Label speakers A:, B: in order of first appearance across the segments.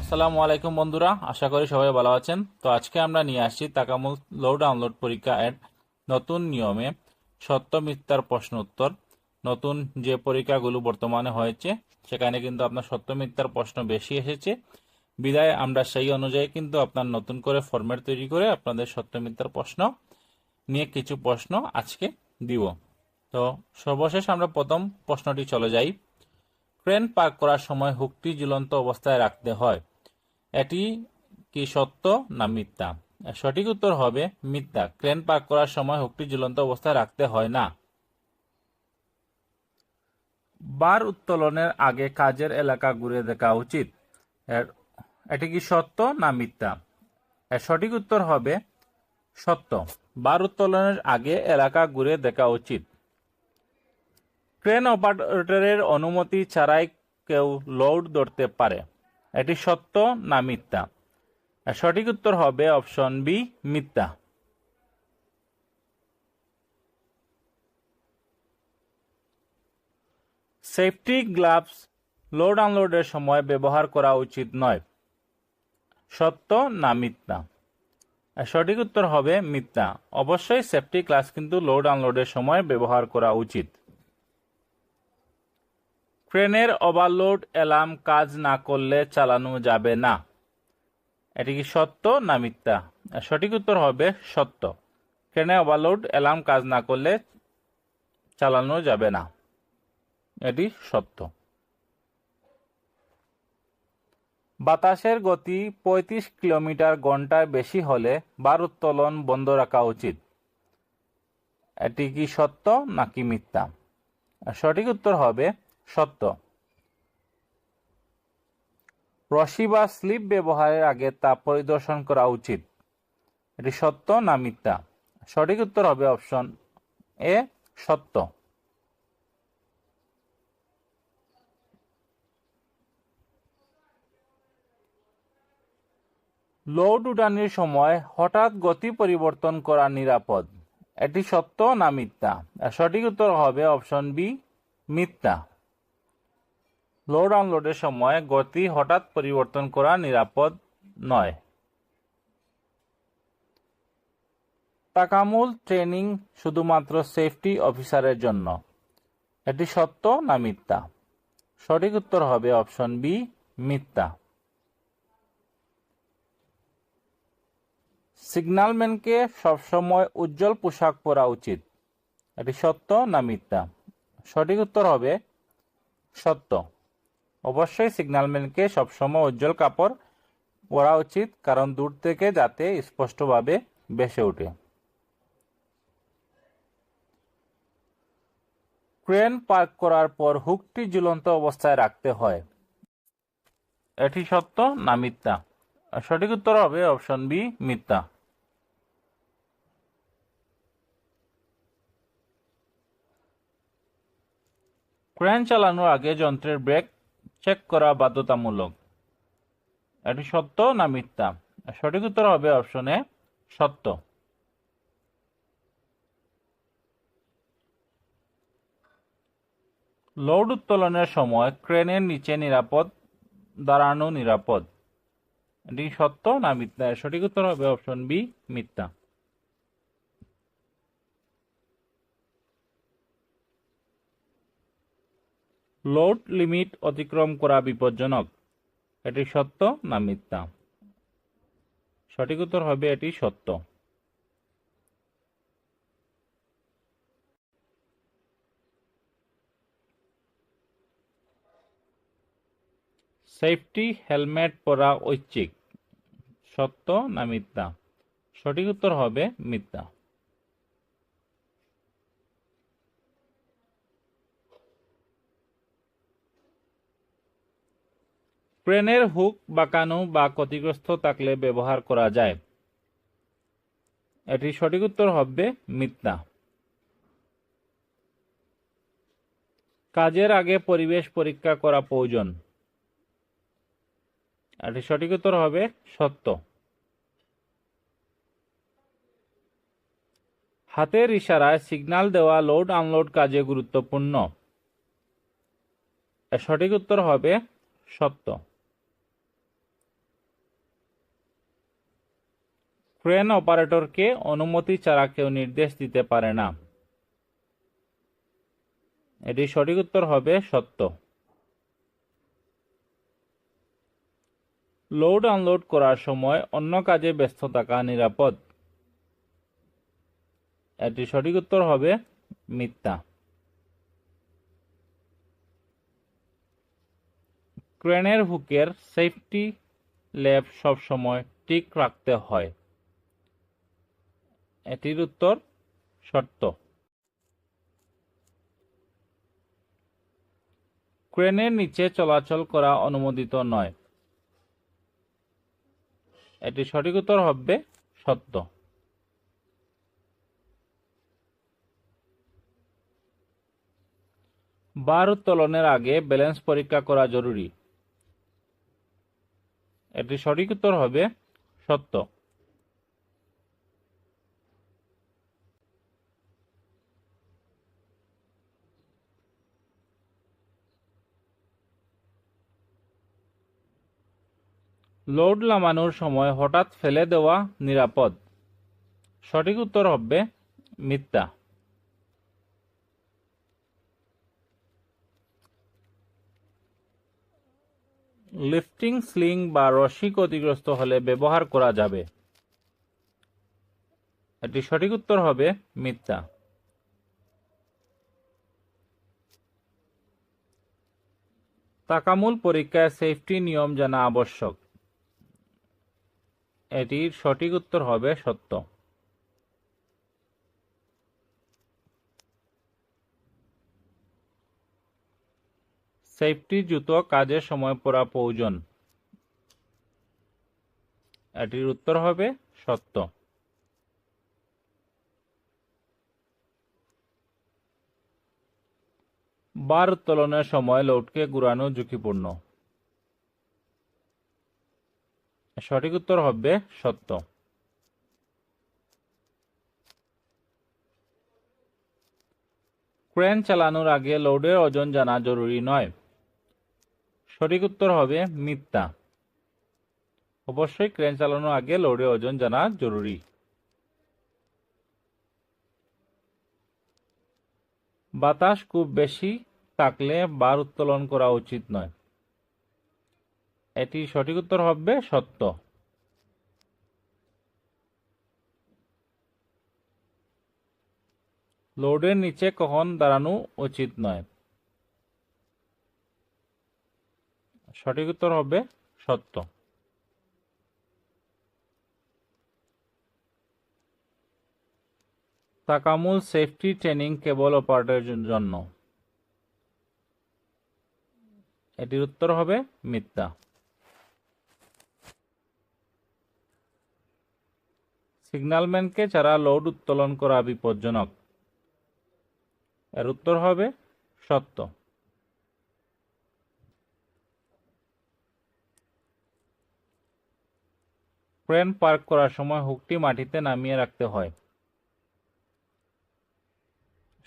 A: আসসালামু আলাইকুম বন্ধুরা, আশা করি সবাই ভালো আছেন। তো আজকে আমরা নিয়ে আসছি তাকামুল লোড আনলোড পরীক্ষা এর নতুন নিয়মে সত্য মিথ্যার প্রশ্ন উত্তর। নতুন যে পরীক্ষাগুলো বর্তমানে হয়েছে সেখানে কিন্তু আপনার সত্য মিথ্যার প্রশ্ন বেশি এসেছে, বিদায় আমরা সেই অনুযায়ী কিন্তু আপনার নতুন করে ফরম্যাট তৈরি করে আপনাদের সত্য মিথ্যার প্রশ্ন নিয়ে কিছু প্রশ্ন আজকে দিব। তো সর্বশেষ আমরা প্রথম প্রশ্নটি চলে যাই। ক্রেন পার্ক করার সময় হুকটি ঝুলন্ত অবস্থায় রাখতে হয়, এটি কি সত্য না মিথ্যা? সঠিক উত্তর হবে মিথ্যা। ক্রেন পার্ক করার সময় হুকটি ঝুলন্ত অবস্থায় রাখতে হয় না। বার উত্তোলনের আগে কাজের এলাকা ঘুরে দেখা উচিত, এটি কি সত্য না মিথ্যা? সঠিক উত্তর হবে সত্য। বার উত্তোলনের আগে এলাকা ঘুরে দেখা উচিত। ক্রেন অপারেটরের অনুমতি ছাড়াই কেউ লোড ধরতে পারে, এটি সত্য না মিথ্যা? সঠিক উত্তর হবে অপশন বি, মিথ্যা। সেফটি গ্লাভস লোড আনলোডের সময় ব্যবহার করা উচিত নয়, সত্য না মিথ্যা? সঠিক উত্তর হবে মিথ্যা। অবশ্যই সেফটি গ্লাভস কিন্তু লোড আনলোডের সময় ব্যবহার করা উচিত। ক্রেনের ওভারলোড অ্যালার্ম কাজ না করলে চালানো যাবে না, এটি কি সত্য না মিথ্যা? সঠিক উত্তর হবে সত্য। ক্রেনে ওভারলোড অ্যালার্ম কাজ না করলে চালানো যাবে না, এটি সত্য। বাতাসের গতি ৩৫ কিলোমিটার ঘন্টার বেশি হলে ভারোত্তোলন বন্ধ রাখা উচিত, এটি কি সত্য নাকি মিথ্যা? সঠিক উত্তর হবে সত্য। রশি বা স্লিপ ব্যবহারের আগে তা পরিদর্শন করা উচিত, এটি সত্য না মিথ্যা? সঠিক উত্তর হবে অপশন এ, সত্য। লোড উঠানের সময় হঠাৎ গতি পরিবর্তন করা নিরাপদ, এটি সত্য না মিথ্যা? সঠিক উত্তর হবে অপশন বি, মিথ্যা। লোড আনলোডের সময় গতি হঠাৎ পরিবর্তন করা নিরাপদ নয়। তাকামুল ট্রেনিং শুধুমাত্র সেফটি অফিসারের জন্য, এটি সত্য না মিথ্যা? সঠিক উত্তর হবে অপশন বি, মিথ্যা। সিগন্যালম্যানকে সবসময় উজ্জ্বল পোশাক পরা উচিত, এটি সত্য না মিথ্যা? সঠিক উত্তর হবে সত্য। অবশ্যই সিগন্যালম্যানকে সবসময় উজ্জ্বল কাপড় পরা উচিত, কারণ দূর থেকে যাতে স্পষ্টভাবে ভেসে ওঠে। ক্রেন পার্ক করার পর হুকটি ঝুলন্ত অবস্থায় রাখতে হয়, এটি সত্য না মিথ্যা? সঠিক উত্তর হবে অপশন বি, মিথ্যা। ক্রেন চালানোর আগে যন্ত্রের ব্রেক চেক করা বাধ্যতামূলক, এটি সত্য না মিথ্যা? সঠিক উত্তর হবে অপশন এ, সত্য। লোড উত্তোলনের সময় ক্রেনের নিচে দাঁড়ানো নিরাপদ, এটি সত্য না মিথ্যা? সঠিক উত্তর হবে অপশন বি, মিথ্যা। লোড লিমিট অতিক্রম করা বিপজ্জনক, এটি সত্য না মিথ্যা? সঠিক উত্তর হবে এটি সত্য। সেফটি হেলমেট পরা ঐচ্ছিক, সত্য না মিথ্যা? সঠিক উত্তর হবে মিথ্যা। ক্রেনের হুক বাঁকানো বা ক্ষতিগ্রস্ত থাকলে ব্যবহার করা যায়, এটি সঠিক উত্তর হবে মিথ্যা। কাজের আগে পরিবেশ পরীক্ষা করা প্রয়োজন, এটি সঠিক উত্তর হবে সত্য। হাতের ইশারায় সিগন্যাল দেওয়া লোড আনলোড কাজে গুরুত্বপূর্ণ, সঠিক উত্তর হবে সত্য। ক্রেন অপারেটরকে অনুমতি ছাড়া কেউ নির্দেশ দিতে পারে না। এটি সঠিক উত্তর হবে সত্য। লোড আনলোড করার সময় অন্য কাজে ব্যস্ত থাকা নিরাপদ। এটি সঠিক উত্তর হবে মিথ্যা। ক্রেনের হুকের সেফটি ল্যাব সবসময় ঠিক রাখতে হয়। এটির উত্তর সত্য। ক্রেনের নিচে চলাচল করা অনুমোদিত নয়। এটি সঠিক উত্তর হবে সত্য। বার উত্তোলনের আগে ব্যালেন্স পরীক্ষা করা জরুরি। এটি সঠিক উত্তর হবে সত্য। লোড নামানোর সময় হঠাৎ ফেলে দেওয়া নিরাপদ। সঠিক উত্তর হবে মিথ্যা। লিফটিং স্লিং বা রশি ক্ষতিগ্রস্ত হলে ব্যবহার করা যাবে। এটি সঠিক উত্তর হবে মিথ্যা। তাকামূল পরীক্ষায় সেফটি নিয়ম জানা আবশ্যক। এটির সঠিক উত্তর হবে সত্য। সেফটি জুতো কাজের সময় পরা প্রয়োজন। এটির উত্তর হবে সত্য। বার উত্তোলনের সময় লোডকে ঘুরানো ঝুঁকিপূর্ণ। সঠিক উত্তর হবে সত্য। ক্রেন চালানোর আগে লোডের ওজন জানা জরুরি নয়। সঠিক উত্তর হবে মিথ্যা। অবশ্যই ক্রেন চালানোর আগে লোডের ওজন জানা জরুরি। বাতাস খুব বেশি থাকলে বার উত্তোলন করা উচিত নয়। এটি সঠিক উত্তর হবে সত্য। লোডের নিচে কখন দাঁড়ানো উচিত নয়। সঠিক উত্তর হবে সত্য। তাকামুল সেফটি ট্রেনিং কেবল অপারেটরের জন্য। এটির উত্তর হবে মিথ্যা। সিগন্যালম্যানকে ছাড়া লোড উত্তোলন করা বিপজ্জনক। এর উত্তর হবে সত্য। ক্রেন পার্ক করার সময় হুকটি মাটিতে নামিয়ে রাখতে হয়।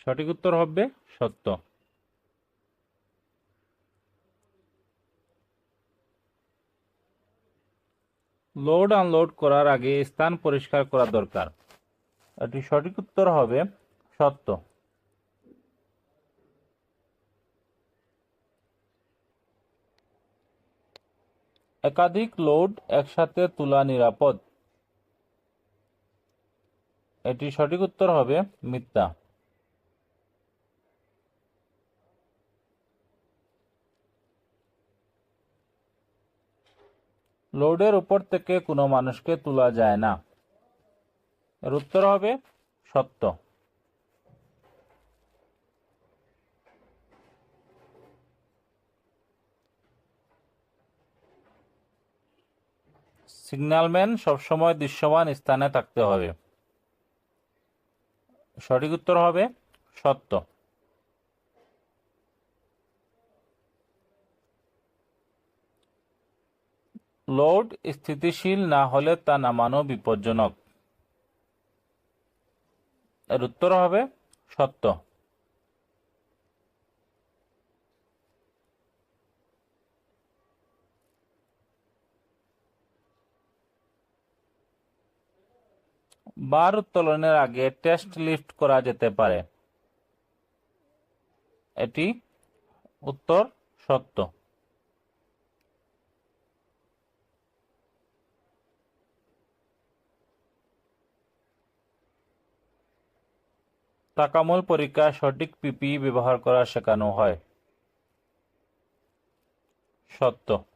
A: সঠিক উত্তর হবে সত্য। লোড আনলোড করার আগে স্থান পরিষ্কার করা দরকার। এটি সঠিক উত্তর হবে সত্য। একাধিক লোড একসাথে তোলা নিরাপদ। এটি সঠিক উত্তর হবে মিথ্যা। লোডের উপর থেকে কোনো মানুষকে তোলা যায় না। এর উত্তর হবে সত্য। সিগন্যালম্যান সবসময় দৃশ্যমান স্থানে থাকতে হবে। সঠিক উত্তর হবে সত্য। লোড স্থিতিশীল না হলে তা নামানো বিপজ্জনক। এর উত্তর হবে সত্য। বার উত্তোলনের আগে টেস্ট লিফট করা যেতে পারে। এটি উত্তর সত্য। তাকামূল পরীক্ষায় সঠিক পিপিই ব্যবহার করা শেখানো হয়। সত্য।